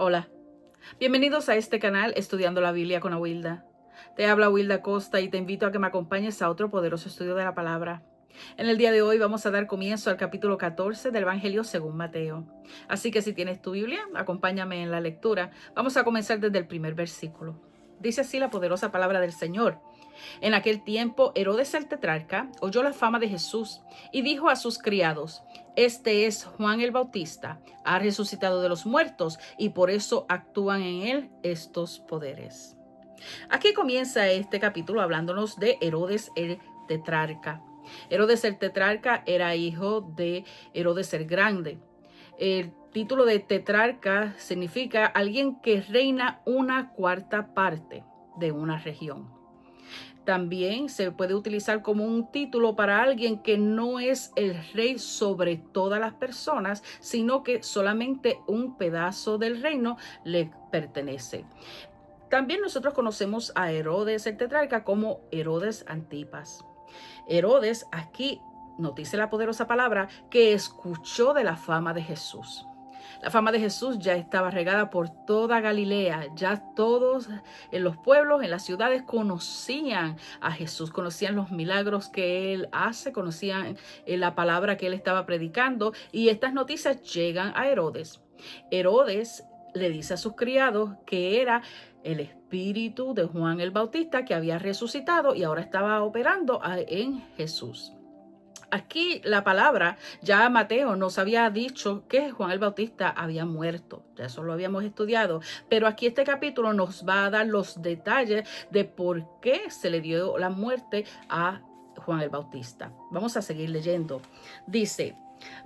Hola, bienvenidos a este canal Estudiando la Biblia con Awilda. Te habla Awilda Costa y te invito a que me acompañes a otro poderoso estudio de la palabra. En el día de hoy vamos a dar comienzo al capítulo 14 del Evangelio según Mateo. Así que si tienes tu Biblia, acompáñame en la lectura. Vamos a comenzar desde el primer versículo. Dice así la poderosa palabra del Señor. En aquel tiempo, Herodes el tetrarca oyó la fama de Jesús y dijo a sus criados: Este es Juan el Bautista, ha resucitado de los muertos y por eso actúan en él estos poderes. Aquí comienza este capítulo hablándonos de Herodes el tetrarca. Herodes el tetrarca era hijo de Herodes el Grande. El título de tetrarca significa alguien que reina una cuarta parte de una región. También se puede utilizar como un título para alguien que no es el rey sobre todas las personas, sino que solamente un pedazo del reino le pertenece. También nosotros conocemos a Herodes el tetrarca como Herodes Antipas. Herodes, aquí nos dice la poderosa palabra, que escuchó de la fama de Jesús. La fama de Jesús ya estaba regada por toda Galilea. Ya todos en los pueblos, en las ciudades, conocían a Jesús, conocían los milagros que él hace, conocían la palabra que él estaba predicando, y estas noticias llegan a Herodes. Herodes le dice a sus criados que era el espíritu de Juan el Bautista que había resucitado y ahora estaba operando en Jesús. Aquí la palabra, ya Mateo nos había dicho que Juan el Bautista había muerto, ya eso lo habíamos estudiado, pero aquí este capítulo nos va a dar los detalles de por qué se le dio la muerte a Juan el Bautista. Vamos a seguir leyendo. Dice: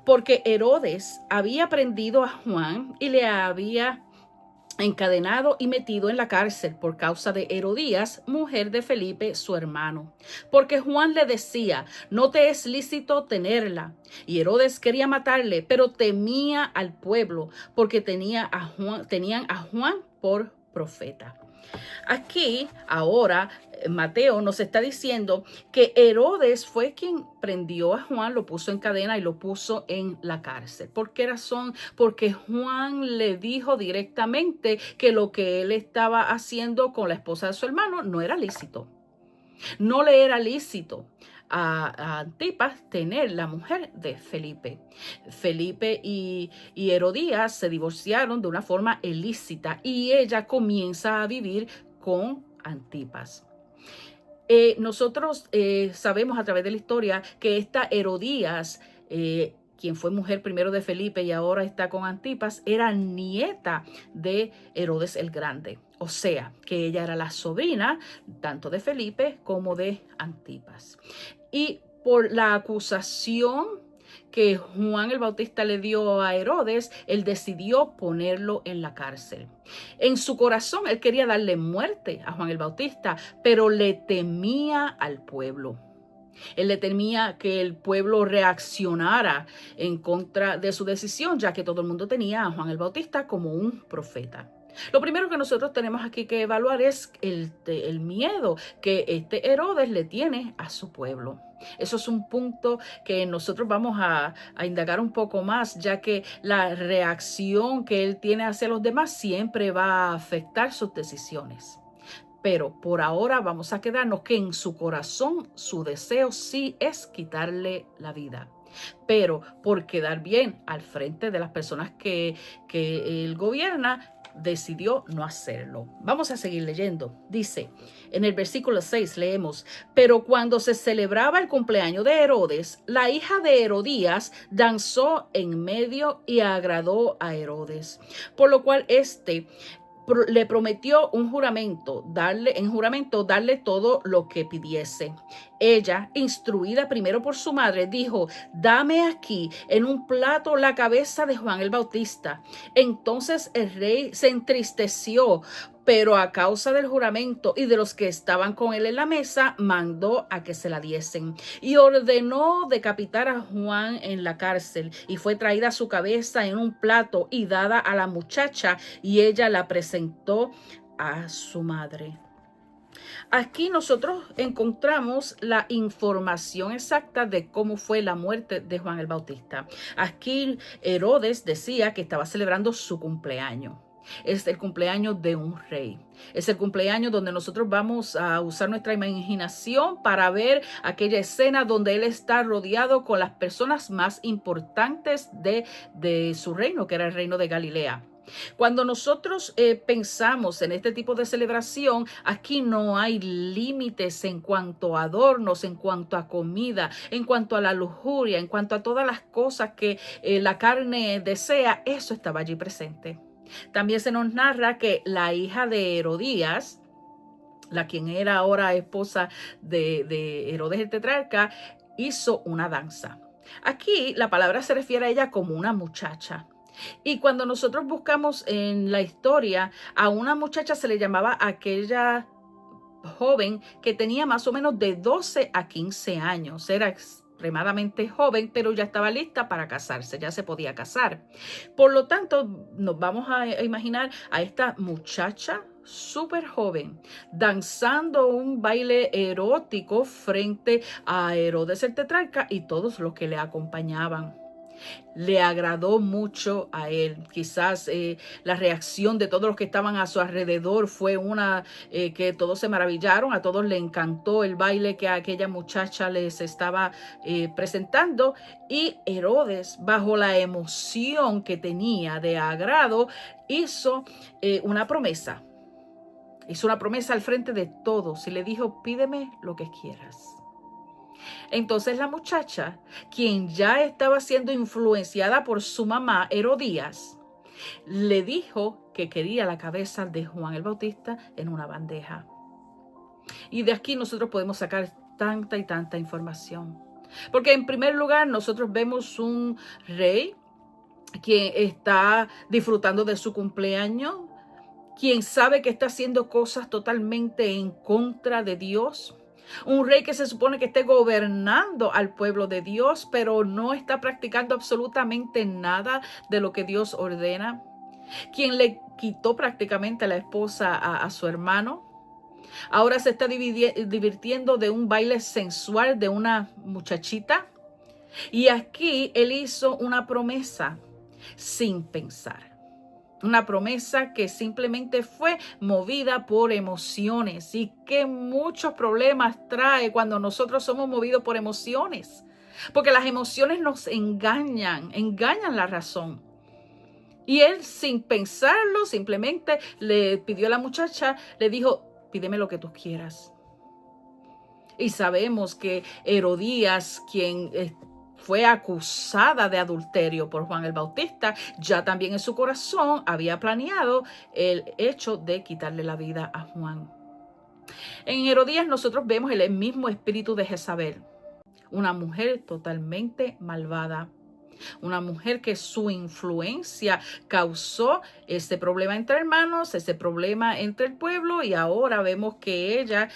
porque Herodes había prendido a Juan y le había encadenado y metido en la cárcel por causa de Herodías, mujer de Felipe, su hermano. Porque Juan le decía: no te es lícito tenerla. Y Herodes quería matarle, pero temía al pueblo, porque tenían a Juan por profeta. Aquí, ahora, Mateo nos está diciendo que Herodes fue quien prendió a Juan, lo puso en cadena y lo puso en la cárcel. ¿Por qué razón? Porque Juan le dijo directamente que lo que él estaba haciendo con la esposa de su hermano no era lícito. No le era lícito a Antipas tener la mujer de Felipe. Felipe y Herodías se divorciaron de una forma ilícita y ella comienza a vivir con Antipas. Nosotros sabemos a través de la historia que esta Herodías, quien fue mujer primero de Felipe y ahora está con Antipas, era nieta de Herodes el Grande. O sea, que ella era la sobrina tanto de Felipe como de Antipas. Y por la acusación que Juan el Bautista le dio a Herodes, él decidió ponerlo en la cárcel. En su corazón, él quería darle muerte a Juan el Bautista, pero le temía al pueblo. Él le temía que el pueblo reaccionara en contra de su decisión, ya que todo el mundo tenía a Juan el Bautista como un profeta. Lo primero que nosotros tenemos aquí que evaluar es el miedo que este Herodes le tiene a su pueblo. Eso es un punto que nosotros vamos a indagar un poco más, ya que la reacción que él tiene hacia los demás siempre va a afectar sus decisiones. Pero por ahora vamos a quedarnos que en su corazón su deseo sí es quitarle la vida. Pero por quedar bien al frente de las personas que él gobierna, decidió no hacerlo. Vamos a seguir leyendo. Dice, en el versículo 6 leemos: pero cuando se celebraba el cumpleaños de Herodes, la hija de Herodías danzó en medio y agradó a Herodes, por lo cual le prometió en juramento darle todo lo que pidiese. Ella, instruida primero por su madre, dijo: dame aquí en un plato la cabeza de Juan el Bautista. Entonces el rey se entristeció, pero a causa del juramento y de los que estaban con él en la mesa, mandó a que se la diesen y ordenó decapitar a Juan en la cárcel. Y fue traída su cabeza en un plato y dada a la muchacha, y ella la presentó a su madre. Aquí nosotros encontramos la información exacta de cómo fue la muerte de Juan el Bautista. Aquí Herodes decía que estaba celebrando su cumpleaños. Es el cumpleaños de un rey. Es el cumpleaños donde nosotros vamos a usar nuestra imaginación para ver aquella escena donde él está rodeado con las personas más importantes de su reino, que era el reino de Galilea. Cuando nosotros pensamos en este tipo de celebración, aquí no hay límites en cuanto a adornos, en cuanto a comida, en cuanto a la lujuria, en cuanto a todas las cosas que la carne desea. Eso estaba allí presente. También se nos narra que la hija de Herodías, la quien era ahora esposa de Herodes el tetrarca, hizo una danza. Aquí la palabra se refiere a ella como una muchacha. Y cuando nosotros buscamos en la historia, a una muchacha se le llamaba aquella joven que tenía más o menos de 12 a 15 años. Era extremadamente joven, pero ya estaba lista para casarse, ya se podía casar. Por lo tanto, nos vamos a imaginar a esta muchacha súper joven danzando un baile erótico frente a Herodes el tetrarca y todos los que le acompañaban. Le agradó mucho a él. Quizás la reacción de todos los que estaban a su alrededor fue una que todos se maravillaron, a todos le encantó el baile que aquella muchacha les estaba presentando, y Herodes, bajo la emoción que tenía de agrado, hizo una promesa. Hizo una promesa al frente de todos y le dijo: pídeme lo que quieras. Entonces la muchacha, quien ya estaba siendo influenciada por su mamá Herodías, le dijo que quería la cabeza de Juan el Bautista en una bandeja. Y de aquí nosotros podemos sacar tanta y tanta información. Porque en primer lugar nosotros vemos un rey quien está disfrutando de su cumpleaños, quien sabe que está haciendo cosas totalmente en contra de Dios. Un rey que se supone que esté gobernando al pueblo de Dios, pero no está practicando absolutamente nada de lo que Dios ordena. Quien le quitó prácticamente a la esposa a su hermano. Ahora se está divirtiendo de un baile sensual de una muchachita. Y aquí él hizo una promesa sin pensar. Una promesa que simplemente fue movida por emociones, y que muchos problemas trae cuando nosotros somos movidos por emociones. Porque las emociones nos engañan la razón. Y él, sin pensarlo, simplemente le pidió a la muchacha, le dijo: pídeme lo que tú quieras. Y sabemos que Herodías, quien fue acusada de adulterio por Juan el Bautista, ya también en su corazón había planeado el hecho de quitarle la vida a Juan. En Herodías nosotros vemos el mismo espíritu de Jezabel, una mujer totalmente malvada. Una mujer que su influencia causó ese problema entre hermanos, ese problema entre el pueblo, y ahora vemos que ella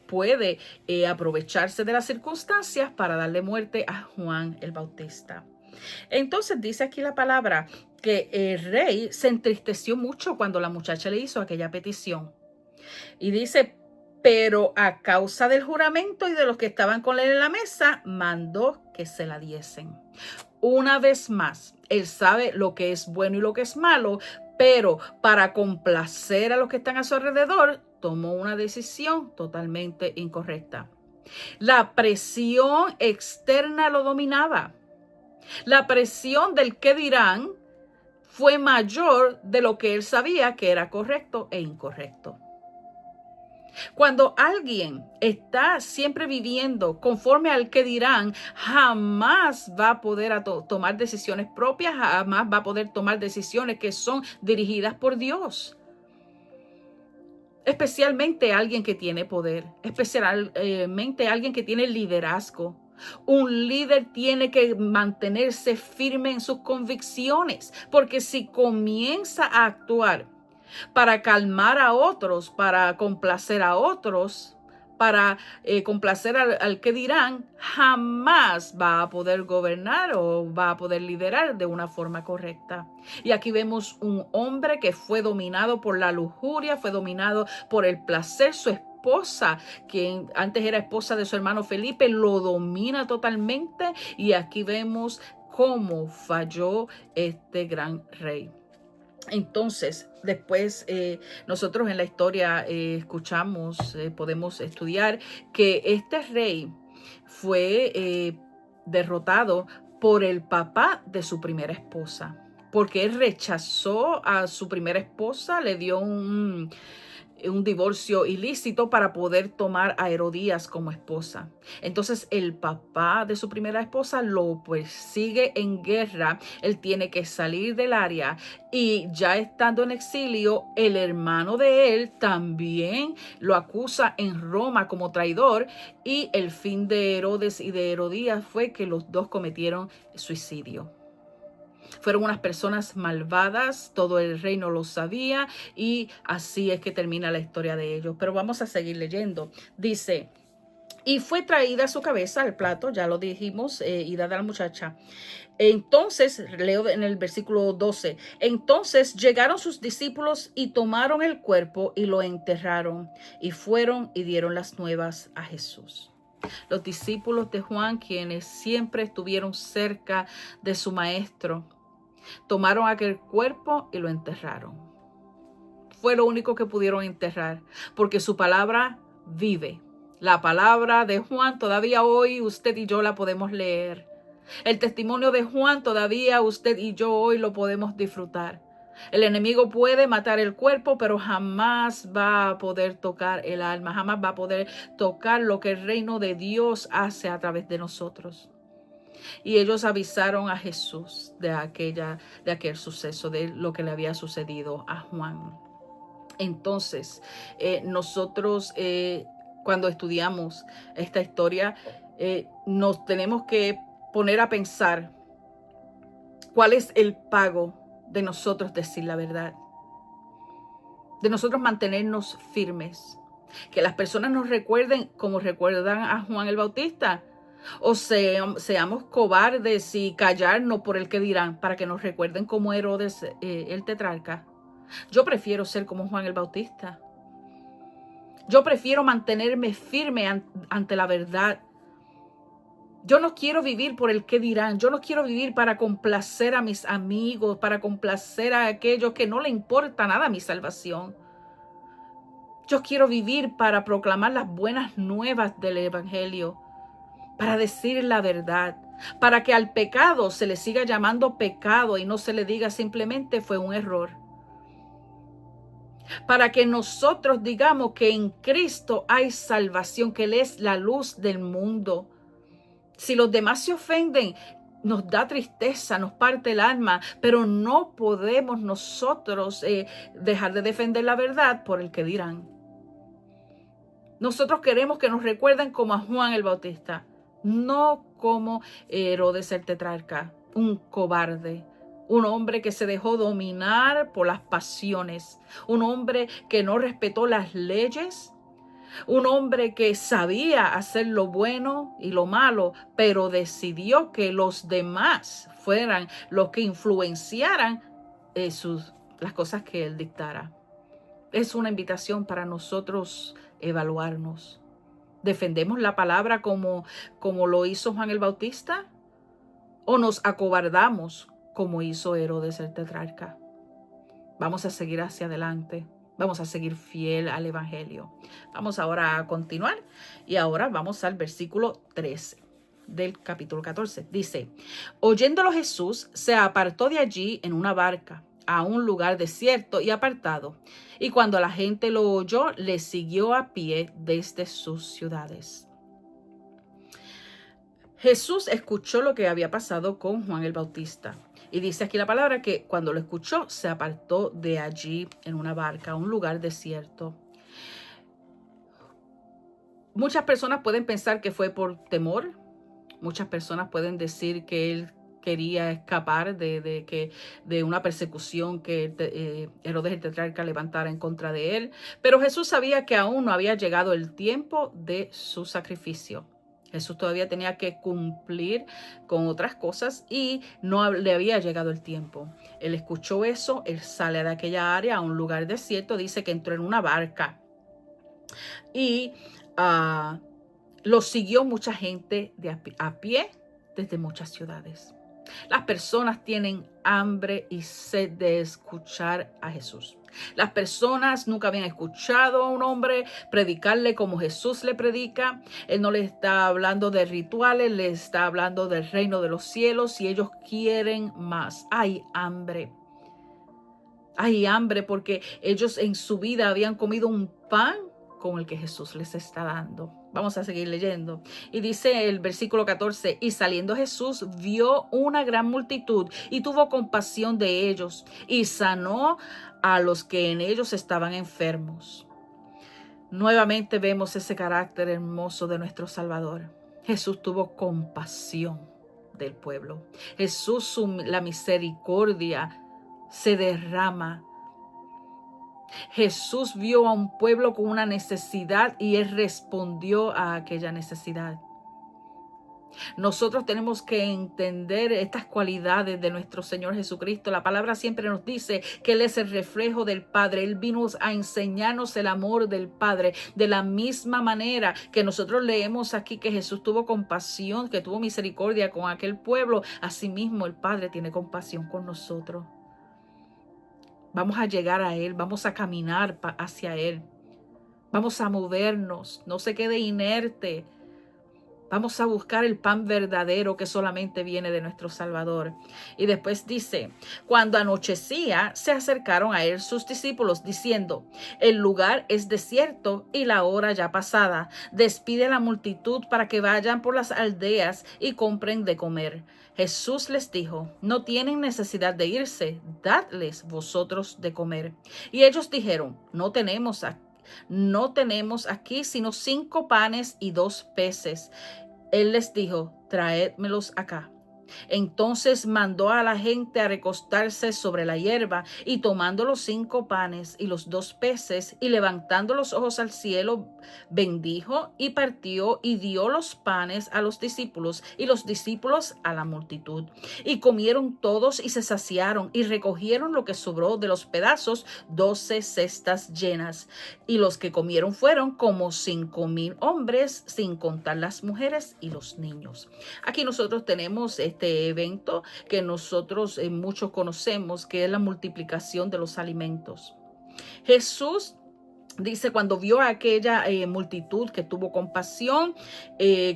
puede aprovecharse de las circunstancias para darle muerte a Juan el Bautista. Entonces dice aquí la palabra que el rey se entristeció mucho cuando la muchacha le hizo aquella petición. Y dice: pero a causa del juramento y de los que estaban con él en la mesa, mandó que se la diesen. Una vez más, él sabe lo que es bueno y lo que es malo, pero para complacer a los que están a su alrededor, tomó una decisión totalmente incorrecta. La presión externa lo dominaba. La presión del qué dirán fue mayor de lo que él sabía que era correcto e incorrecto. Cuando alguien está siempre viviendo conforme al que dirán, jamás va a poder tomar decisiones propias, jamás va a poder tomar decisiones que son dirigidas por Dios. Especialmente alguien que tiene poder, especialmente alguien que tiene liderazgo. Un líder tiene que mantenerse firme en sus convicciones, porque si comienza a actuar para calmar a otros, para complacer a otros, para complacer al que dirán, jamás va a poder gobernar o va a poder liderar de una forma correcta. Y aquí vemos un hombre que fue dominado por la lujuria, fue dominado por el placer. Su esposa, quien antes era esposa de su hermano Felipe, lo domina totalmente, y aquí vemos cómo falló este gran rey. Entonces, después nosotros en la historia escuchamos, podemos estudiar que este rey fue derrotado por el papá de su primera esposa, porque él rechazó a su primera esposa, le dio un divorcio ilícito para poder tomar a Herodías como esposa. Entonces el papá de su primera esposa lo persigue en guerra. Él tiene que salir del área y ya estando en exilio, el hermano de él también lo acusa en Roma como traidor, y el fin de Herodes y de Herodías fue que los dos cometieron suicidio. Fueron unas personas malvadas, todo el reino lo sabía, y así es que termina la historia de ellos. Pero vamos a seguir leyendo. Dice: y fue traída su cabeza al plato, ya lo dijimos, y dada a la muchacha. Entonces, leo en el versículo 12, entonces llegaron sus discípulos y tomaron el cuerpo y lo enterraron, y fueron y dieron las nuevas a Jesús. Los discípulos de Juan, quienes siempre estuvieron cerca de su maestro, tomaron aquel cuerpo y lo enterraron. Fue lo único que pudieron enterrar, porque su palabra vive. La palabra de Juan todavía hoy usted y yo la podemos leer. El testimonio de Juan todavía usted y yo hoy lo podemos disfrutar. El enemigo puede matar el cuerpo, pero jamás va a poder tocar el alma, jamás va a poder tocar lo que el reino de Dios hace a través de nosotros. Y ellos avisaron a Jesús de aquel suceso, de lo que le había sucedido a Juan. Entonces, nosotros cuando estudiamos esta historia, nos tenemos que poner a pensar cuál es el pago de nosotros decir la verdad, de nosotros mantenernos firmes, que las personas nos recuerden como recuerdan a Juan el Bautista, o seamos cobardes y callarnos por el que dirán, para que nos recuerden como Herodes el tetrarca. Yo prefiero ser como Juan el Bautista. Yo prefiero mantenerme firme ante la verdad. Yo no quiero vivir por el que dirán. Yo no quiero vivir para complacer a mis amigos, para complacer a aquellos que no le importa nada mi salvación. Yo quiero vivir para proclamar las buenas nuevas del Evangelio, para decir la verdad, para que al pecado se le siga llamando pecado y no se le diga simplemente fue un error. Para que nosotros digamos que en Cristo hay salvación, que Él es la luz del mundo. Si los demás se ofenden, nos da tristeza, nos parte el alma, pero no podemos nosotros dejar de defender la verdad por el que dirán. Nosotros queremos que nos recuerden como a Juan el Bautista, no como Herodes el tetrarca, un cobarde. Un hombre que se dejó dominar por las pasiones. Un hombre que no respetó las leyes. Un hombre que sabía hacer lo bueno y lo malo, pero decidió que los demás fueran los que influenciaran las cosas que él dictara. Es una invitación para nosotros evaluarnos. ¿Defendemos la palabra como lo hizo Juan el Bautista? ¿O nos acobardamos como hizo Herodes el tetrarca? Vamos a seguir hacia adelante. Vamos a seguir fiel al Evangelio. Vamos ahora a continuar. Y ahora vamos al versículo 13 del capítulo 14. Dice: oyéndolo Jesús se apartó de allí en una barca a un lugar desierto y apartado. Y cuando la gente lo oyó, le siguió a pie desde sus ciudades. Jesús escuchó lo que había pasado con Juan el Bautista. Y dice aquí la palabra que cuando lo escuchó, se apartó de allí en una barca, a un lugar desierto. Muchas personas pueden pensar que fue por temor. Muchas personas pueden decir que él quería escapar de una persecución que Herodes el tetrarca levantara en contra de él. Pero Jesús sabía que aún no había llegado el tiempo de su sacrificio. Jesús todavía tenía que cumplir con otras cosas y no le había llegado el tiempo. Él escuchó eso, él sale de aquella área a un lugar desierto, dice que entró en una barca y lo siguió mucha gente a pie desde muchas ciudades. Las personas tienen hambre y sed de escuchar a Jesús. Las personas nunca habían escuchado a un hombre predicarle como Jesús le predica. Él no le está hablando de rituales, le está hablando del reino de los cielos y ellos quieren más. Hay hambre. Hay hambre porque ellos en su vida habían comido un pan con el que Jesús les está dando. Vamos a seguir leyendo. Y dice el versículo 14, y saliendo Jesús vio una gran multitud y tuvo compasión de ellos y sanó a los que en ellos estaban enfermos. Nuevamente vemos ese carácter hermoso de nuestro Salvador. Jesús tuvo compasión del pueblo. Jesús, la misericordia se derrama. Jesús vio a un pueblo con una necesidad y Él respondió a aquella necesidad. Nosotros tenemos que entender estas cualidades de nuestro Señor Jesucristo. La palabra siempre nos dice que Él es el reflejo del Padre. Él vino a enseñarnos el amor del Padre. De la misma manera que nosotros leemos aquí que Jesús tuvo compasión, que tuvo misericordia con aquel pueblo, asimismo el Padre tiene compasión con nosotros. Vamos a llegar a Él, vamos a caminar hacia Él. Vamos a movernos, no se quede inerte. Vamos a buscar el pan verdadero que solamente viene de nuestro Salvador. Y después dice, cuando anochecía, se acercaron a él sus discípulos diciendo, el lugar es desierto y la hora ya pasada. Despide a la multitud para que vayan por las aldeas y compren de comer. Jesús les dijo, no tienen necesidad de irse, dadles vosotros de comer. Y ellos dijeron, no tenemos aquí sino 5 panes y 2 peces. Él les dijo, traédmelos acá. Entonces mandó a la gente a recostarse sobre la hierba y tomando los 5 panes y los 2 peces y levantando los ojos al cielo, bendijo y partió y dio los panes a los discípulos y los discípulos a la multitud. Y comieron todos y se saciaron y recogieron lo que sobró de los pedazos, 12 cestas llenas. Y los que comieron fueron como 5,000 hombres, sin contar las mujeres y los niños. Aquí nosotros tenemos este evento que nosotros muchos conocemos, que es la multiplicación de los alimentos. Jesús dice, cuando vio a aquella multitud que tuvo compasión,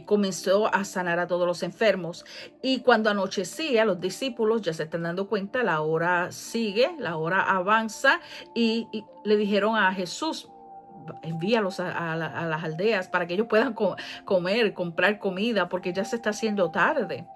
comenzó a sanar a todos los enfermos. Y cuando anochecía, los discípulos ya se están dando cuenta, la hora sigue, la hora avanza y le dijeron a Jesús, envíalos a las aldeas para que ellos puedan comer, comprar comida, porque ya se está haciendo tarde.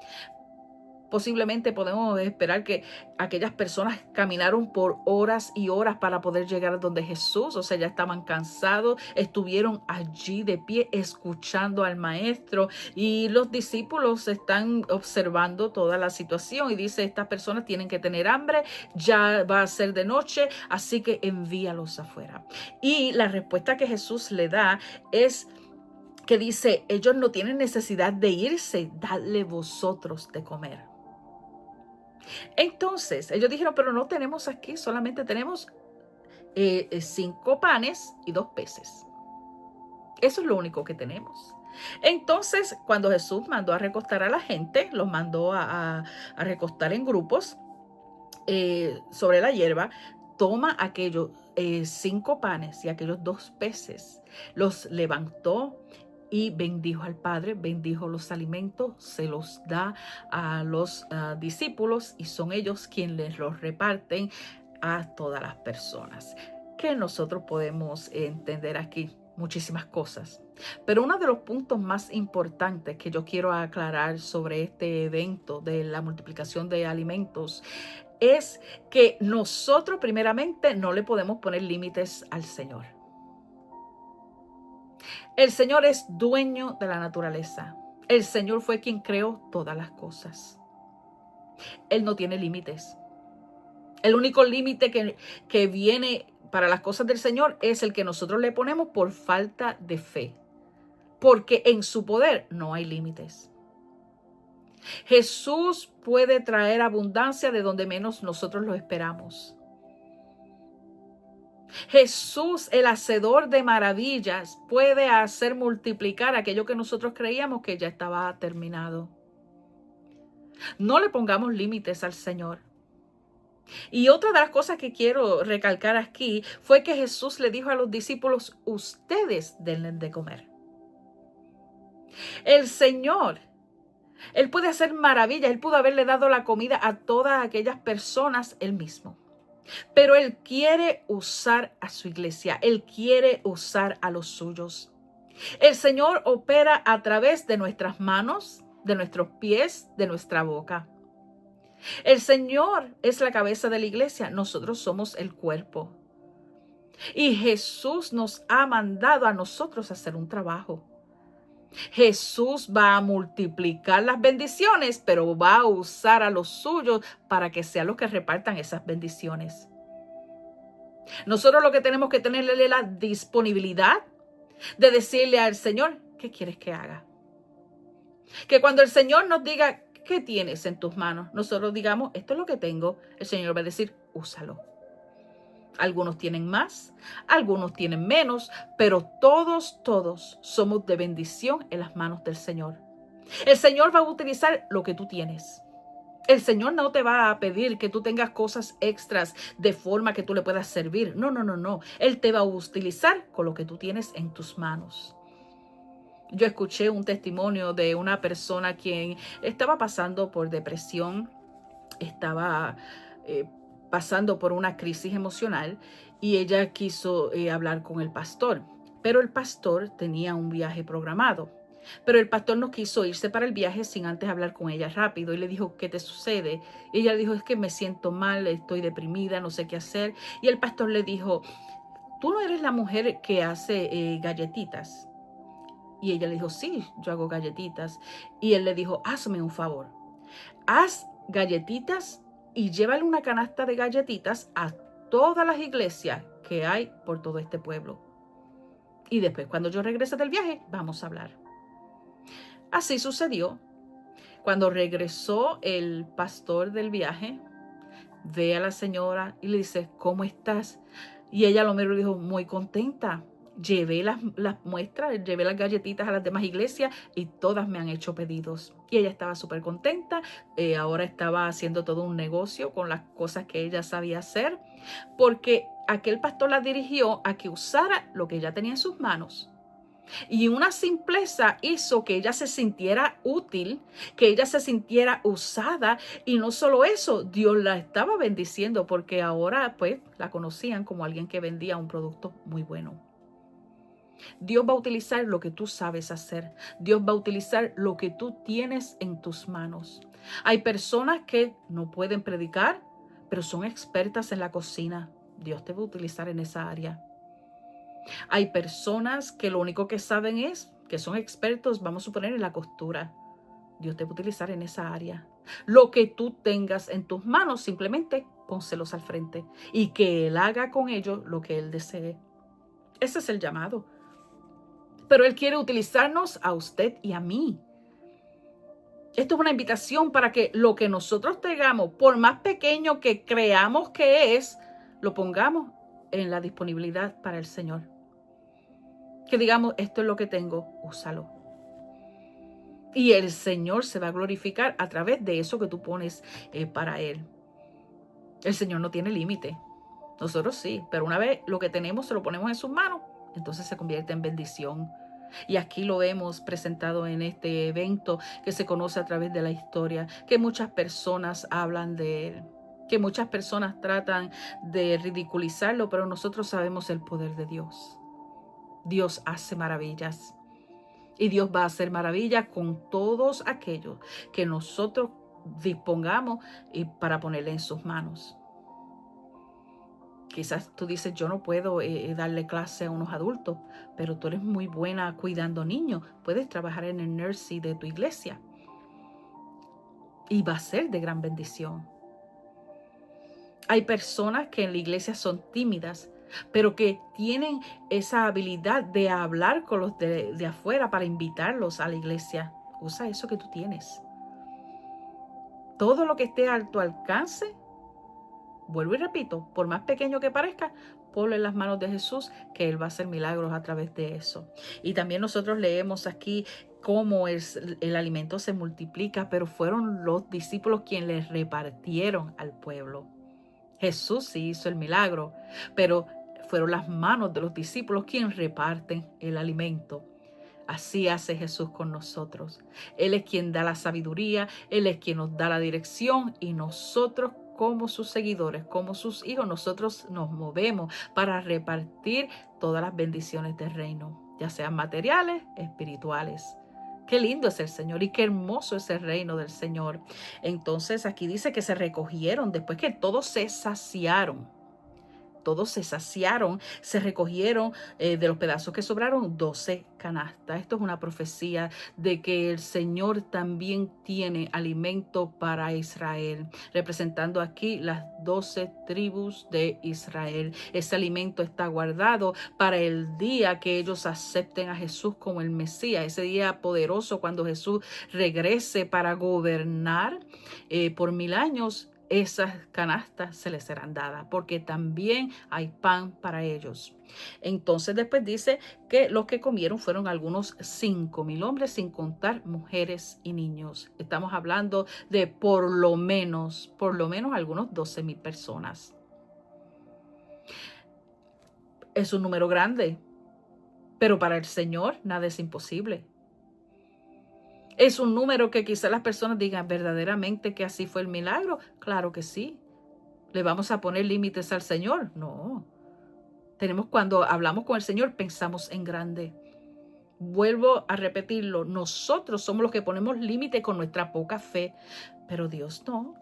Posiblemente podemos esperar que aquellas personas caminaron por horas y horas para poder llegar a donde Jesús, o sea, ya estaban cansados, estuvieron allí de pie escuchando al maestro y los discípulos están observando toda la situación y dice, estas personas tienen que tener hambre, ya va a ser de noche, así que envíalos afuera. Y la respuesta que Jesús le da es que dice, ellos no tienen necesidad de irse, dadle vosotros de comer. Entonces, ellos dijeron, pero no tenemos aquí, solamente tenemos 5 panes y 2 peces. Eso es lo único que tenemos. Entonces, cuando Jesús mandó a recostar a la gente, los mandó a recostar en grupos sobre la hierba, toma aquellos 5 panes y aquellos 2 peces, los levantó y bendijo al Padre, bendijo los alimentos, se los da a los discípulos y son ellos quienes los reparten a todas las personas. ¿Qué nosotros podemos entender aquí? Muchísimas cosas. Pero uno de los puntos más importantes que yo quiero aclarar sobre este evento de la multiplicación de alimentos es que nosotros primeramente no le podemos poner límites al Señor. El Señor es dueño de la naturaleza. El Señor fue quien creó todas las cosas. Él no tiene límites. El único límite que viene para las cosas del Señor es el que nosotros le ponemos por falta de fe. Porque en su poder no hay límites. Jesús puede traer abundancia de donde menos nosotros lo esperamos. Jesús, el hacedor de maravillas, puede hacer multiplicar aquello que nosotros creíamos que ya estaba terminado. No le pongamos límites al Señor. Y otra de las cosas que quiero recalcar aquí fue que Jesús le dijo a los discípulos, ustedes denle de comer. El Señor, Él puede hacer maravillas. Él pudo haberle dado la comida a todas aquellas personas Él mismo. Pero Él quiere usar a su iglesia. Él quiere usar a los suyos. El Señor opera a través de nuestras manos, de nuestros pies, de nuestra boca. El Señor es la cabeza de la iglesia. Nosotros somos el cuerpo. Y Jesús nos ha mandado a nosotros a hacer un trabajo. Jesús va a multiplicar las bendiciones, pero va a usar a los suyos para que sean los que repartan esas bendiciones. Nosotros lo que tenemos que tenerle es la disponibilidad de decirle al Señor, ¿qué quieres que haga? Que cuando el Señor nos diga, ¿qué tienes en tus manos? Nosotros digamos, esto es lo que tengo. El Señor va a decir, úsalo. Algunos tienen más, algunos tienen menos, pero todos somos de bendición en las manos del Señor. El Señor va a utilizar lo que tú tienes. El Señor no te va a pedir que tú tengas cosas extras de forma que tú le puedas servir. No. Él te va a utilizar con lo que tú tienes en tus manos. Yo escuché un testimonio de una persona quien estaba pasando por depresión, estaba pasando por una crisis emocional y ella quiso hablar con el pastor, pero el pastor tenía un viaje programado. Pero el pastor no quiso irse para el viaje sin antes hablar con ella rápido y le dijo, ¿qué te sucede? Y ella dijo, es que me siento mal, estoy deprimida, no sé qué hacer. Y el pastor le dijo, ¿tú no eres la mujer que hace galletitas? Y ella le dijo, sí, yo hago galletitas. Y él le dijo, hazme un favor, haz galletitas y llévale una canasta de galletitas a todas las iglesias que hay por todo este pueblo. Y después, cuando yo regrese del viaje, vamos a hablar. Así sucedió. Cuando regresó el pastor del viaje, ve a la señora y le dice, ¿cómo estás? Y ella lo miró y dijo, muy contenta. Llevé las muestras, llevé las galletitas a las demás iglesias y todas me han hecho pedidos. Y ella estaba súper contenta. Ahora estaba haciendo todo un negocio con las cosas que ella sabía hacer, porque aquel pastor la dirigió a que usara lo que ella tenía en sus manos. Y una simpleza hizo que ella se sintiera útil, que ella se sintiera usada. Y no solo eso, Dios la estaba bendiciendo porque ahora pues la conocían como alguien que vendía un producto muy bueno. Dios va a utilizar lo que tú sabes hacer. Dios va a utilizar lo que tú tienes en tus manos. Hay personas que no pueden predicar, pero son expertas en la cocina. Dios te va a utilizar en esa área. Hay personas que lo único que saben es que son expertos, vamos a suponer, en la costura. Dios te va a utilizar en esa área. Lo que tú tengas en tus manos, simplemente pónselos al frente y que Él haga con ellos lo que Él desee. Ese es el llamado. Pero Él quiere utilizarnos a usted y a mí. Esto es una invitación para que lo que nosotros tengamos, por más pequeño que creamos que es, lo pongamos en la disponibilidad para el Señor. Que digamos, esto es lo que tengo, úsalo. Y el Señor se va a glorificar a través de eso que tú pones para Él. El Señor no tiene límite. Nosotros sí, pero una vez lo que tenemos se lo ponemos en sus manos, entonces se convierte en bendición. Y aquí lo hemos presentado en este evento que se conoce a través de la historia, que muchas personas hablan de Él, que muchas personas tratan de ridiculizarlo, pero nosotros sabemos el poder de Dios. Dios hace maravillas. Y Dios va a hacer maravillas con todos aquellos que nosotros dispongamos para ponerle en sus manos. Quizás tú dices, yo no puedo darle clase a unos adultos, pero tú eres muy buena cuidando niños. Puedes trabajar en el nursery de tu iglesia. Y va a ser de gran bendición. Hay personas que en la iglesia son tímidas, pero que tienen esa habilidad de hablar con los de afuera para invitarlos a la iglesia. Usa eso que tú tienes. Todo lo que esté a tu alcance, vuelvo y repito, por más pequeño que parezca, ponlo en las manos de Jesús, que Él va a hacer milagros a través de eso. Y también nosotros leemos aquí cómo el alimento se multiplica, pero fueron los discípulos quienes les repartieron al pueblo. Jesús sí hizo el milagro, pero fueron las manos de los discípulos quienes reparten el alimento. Así hace Jesús con nosotros. Él es quien da la sabiduría, Él es quien nos da la dirección y nosotros como sus seguidores, como sus hijos, nosotros nos movemos para repartir todas las bendiciones del reino, ya sean materiales, espirituales. Qué lindo es el Señor y qué hermoso es el reino del Señor. Entonces aquí dice que se recogieron después que todos se saciaron. Todos se saciaron, se recogieron de los pedazos que sobraron 12 canastas. Esto es una profecía de que el Señor también tiene alimento para Israel, representando aquí las 12 tribus de Israel. Ese alimento está guardado para el día que ellos acepten a Jesús como el Mesías, ese día poderoso cuando Jesús regrese para gobernar por 1000 años. Esas canastas se les serán dadas porque también hay pan para ellos. Entonces después dice que los que comieron fueron algunos 5,000 hombres, sin contar mujeres y niños. Estamos hablando de por lo menos algunos 12,000 personas. Es un número grande, pero para el Señor nada es imposible. ¿Es un número que quizás las personas digan verdaderamente que así fue el milagro? Claro que sí. ¿Le vamos a poner límites al Señor? No. Cuando hablamos con el Señor, pensamos en grande. Vuelvo a repetirlo, nosotros somos los que ponemos límites con nuestra poca fe, pero Dios no.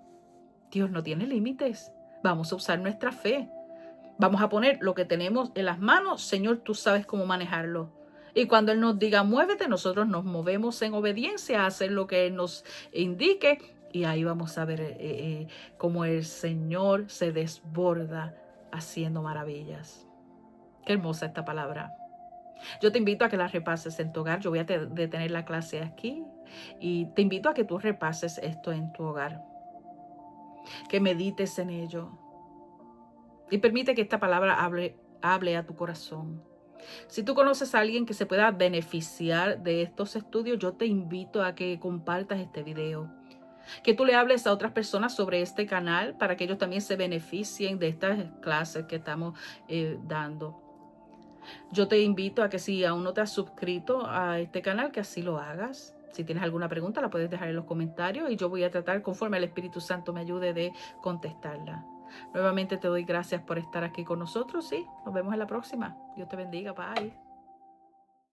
Dios no tiene límites. Vamos a usar nuestra fe. Vamos a poner lo que tenemos en las manos. Señor, tú sabes cómo manejarlo. Y cuando Él nos diga, muévete, nosotros nos movemos en obediencia a hacer lo que Él nos indique. Y ahí vamos a ver cómo el Señor se desborda haciendo maravillas. Qué hermosa esta palabra. Yo te invito a que la repases en tu hogar. Yo voy a detener la clase aquí. Y te invito a que tú repases esto en tu hogar. Que medites en ello. Y permite que esta palabra hable a tu corazón. Si tú conoces a alguien que se pueda beneficiar de estos estudios, yo te invito a que compartas este video. Que tú le hables a otras personas sobre este canal para que ellos también se beneficien de estas clases que estamos dando. Yo te invito a que si aún no te has suscrito a este canal, que así lo hagas. Si tienes alguna pregunta, la puedes dejar en los comentarios y yo voy a tratar, conforme el Espíritu Santo me ayude, de contestarla. Nuevamente te doy gracias por estar aquí con nosotros y nos vemos en la próxima. Dios te bendiga. Bye.